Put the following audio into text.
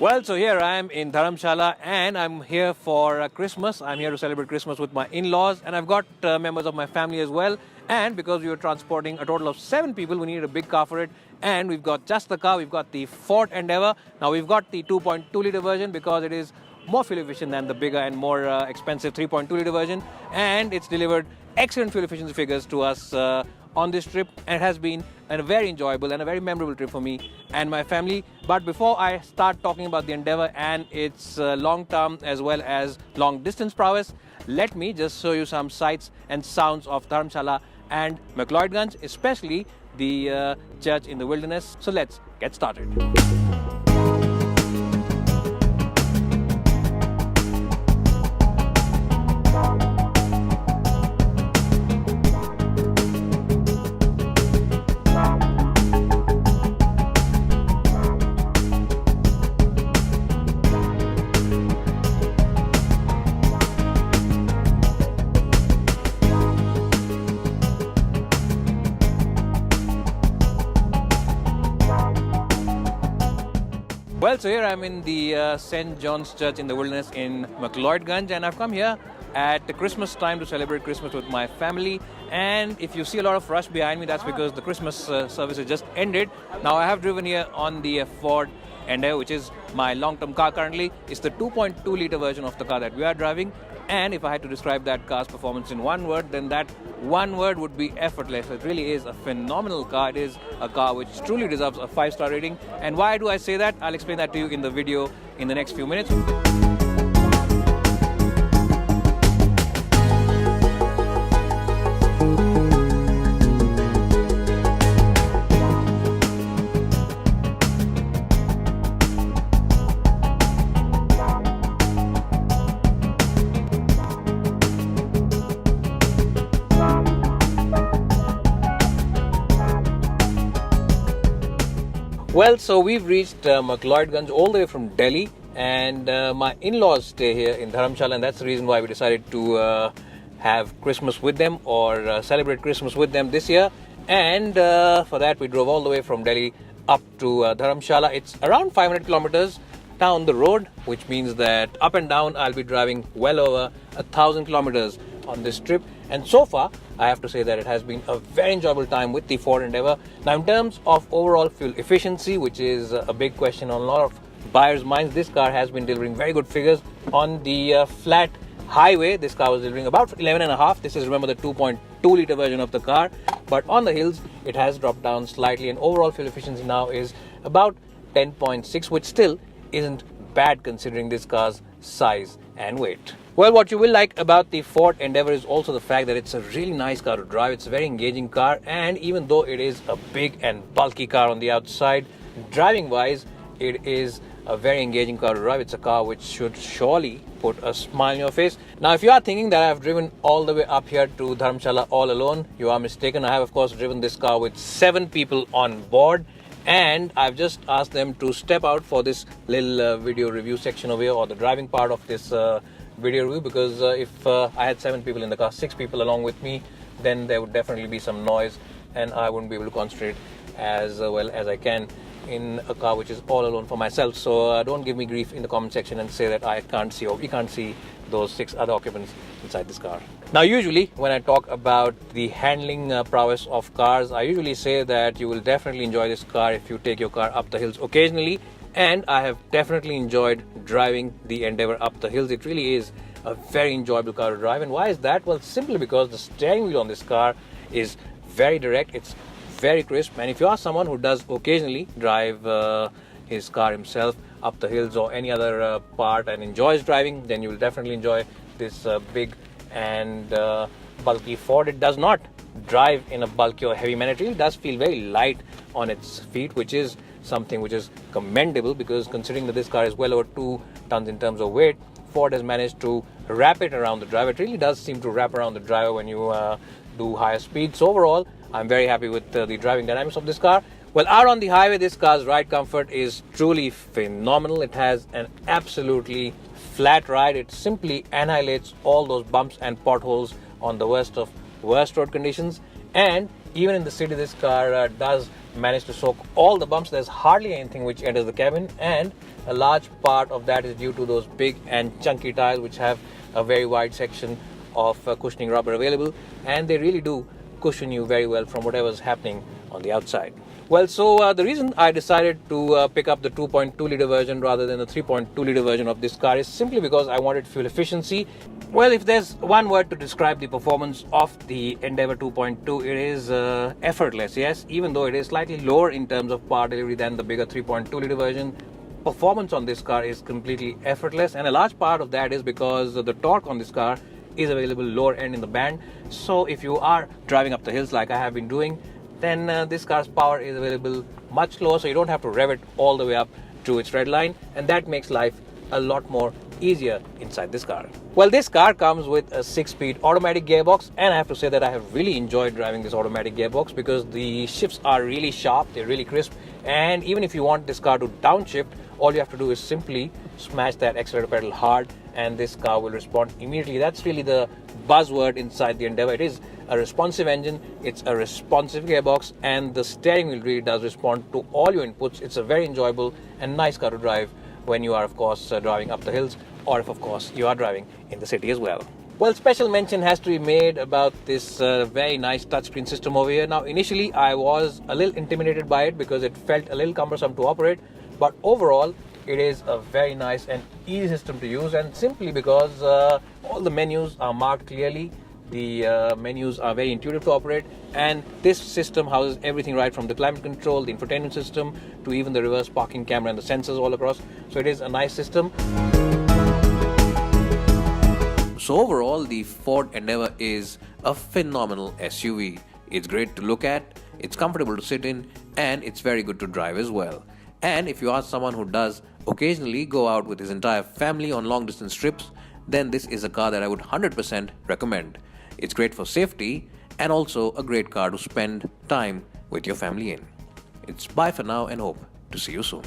Well, so here I am in Dharamshala and I'm here for Christmas. I'm here to celebrate Christmas with my in-laws and I've got members of my family as well. And because we were transporting a total of 7 people, we needed a big car for it. And we've got just the car, we've got the Ford Endeavour. Now we've got the 2.2-litre version because it is more fuel efficient than the bigger and more expensive 3.2-litre version. And it's delivered excellent fuel efficiency figures to us on this trip, and it has been a very enjoyable and a very memorable trip for me and my family. But before I start talking about the Endeavour and its long-term as well as long-distance prowess, let me just show you some sights and sounds of Dharamshala and McLeodganj, especially the church in the wilderness. So let's get started. Well, so here I'm in the St. John's Church in the wilderness in McLeodganj, and I've come here at the Christmas time to celebrate Christmas with my family. And if you see a lot of rush behind me, that's because the Christmas service has just ended. Now I have driven here on the Ford Endeavour, which is my long-term car currently. It's the 2.2-litre version of the car that we are driving. And if I had to describe that car's performance in one word, then that one word would be effortless. It really is a phenomenal car. It is a car which truly deserves a 5-star rating. And why do I say that? I'll explain that to you in the video in the next few minutes. Well, so we've reached McLeodganj all the way from Delhi, and my in-laws stay here in Dharamshala, and that's the reason why we decided to have Christmas with them or celebrate Christmas with them this year. And for that, we drove all the way from Delhi up to Dharamshala. It's around 500 kilometers down the road, which means that up and down I'll be driving well over 1,000 kilometers on this trip. And so far, I have to say that it has been a very enjoyable time with the Ford Endeavour. Now, in terms of overall fuel efficiency, which is a big question on a lot of buyers' minds, this car has been delivering very good figures. On the flat highway, this car was delivering about 11.5. This is, remember, the 2.2-litre version of the car. But on the hills, it has dropped down slightly, and overall fuel efficiency now is about 10.6, which still isn't bad considering this car's size and weight. Well, what you will like about the Ford Endeavour is also the fact that it's a really nice car to drive. It's a very engaging car, and even though it is a big and bulky car on the outside, driving wise, it is a very engaging car to drive. It's a car which should surely put a smile on your face. Now, if you are thinking that I've driven all the way up here to Dharamshala all alone, you are mistaken. I have, of course, driven this car with 7 people on board. And I've just asked them to step out for this little video review section over here, or the driving part of this video review, because if I had 7 people in the car, 6 people along with me, then there would definitely be some noise and I wouldn't be able to concentrate as well as I can in a car which is all alone for myself. So don't give me grief in the comment section and say that I can't see or we can't see those 6 other occupants inside this car. Now, usually when I talk about the handling prowess of cars, I usually say that you will definitely enjoy this car if you take your car up the hills occasionally. And I have definitely enjoyed driving the Endeavour up the hills. It really is a very enjoyable car to drive. And why is that? Well, simply because the steering wheel on this car is very direct. It's very crisp. And if you are someone who does occasionally drive his car himself up the hills or any other part and enjoys driving, then you will definitely enjoy this big and bulky Ford. It does not drive in a bulky or heavy manner. It really does feel very light on its feet, which is something which is commendable, because considering that this car is well over 2 tons in terms of weight, Ford has managed to wrap it around the driver. It really does seem to wrap around the driver when you do higher speeds. So overall, I'm very happy with the driving dynamics of this car. Well, out on the highway, this car's ride comfort is truly phenomenal. It has an absolutely flat ride. It simply annihilates all those bumps and potholes on the worst of worst road conditions. And even in the city, this car does managed to soak all the bumps. There's hardly anything which enters the cabin, and a large part of that is due to those big and chunky tires which have a very wide section of cushioning rubber available, and they really do cushion you very well from whatever's happening on the outside. Well, so the reason I decided to pick up the 2.2 liter version rather than the 3.2 liter version of this car is simply because I wanted fuel efficiency. Well, if there's one word to describe the performance of the Endeavour 2.2, it is effortless. Yes, even though it is slightly lower in terms of power delivery than the bigger 3.2 liter version, performance on this car is completely effortless, and a large part of that is because the torque on this car is available lower end in the band. So if you are driving up the hills like I have been doing, then this car's power is available much lower, so you don't have to rev it all the way up to its red line, and that makes life a lot more easier inside this car. Well, this car comes with a 6-speed automatic gearbox, and I have to say that I have really enjoyed driving this automatic gearbox because the shifts are really sharp, they're really crisp, and even if you want this car to downshift, all you have to do is simply smash that accelerator pedal hard and this car will respond immediately. That's really the buzzword inside the Endeavour. It is a responsive engine, it's a responsive gearbox, and the steering wheel really does respond to all your inputs. It's a very enjoyable and nice car to drive when you are, of course, driving up the hills, or if, of course, you are driving in the city as well. Well, special mention has to be made about this very nice touchscreen system over here. Now, initially, I was a little intimidated by it because it felt a little cumbersome to operate, but overall, it is a very nice and easy system to use, and simply because all the menus are marked clearly. The menus are very intuitive to operate, and this system houses everything right from the climate control, the infotainment system, to even the reverse parking camera and the sensors all across. So it is a nice system. So overall, the Ford Endeavour is a phenomenal SUV. It's great to look at, it's comfortable to sit in, and it's very good to drive as well. And if you are someone who does occasionally go out with his entire family on long distance trips, then this is a car that I would 100% recommend. It's great for safety and also a great car to spend time with your family in. It's bye for now and hope to see you soon.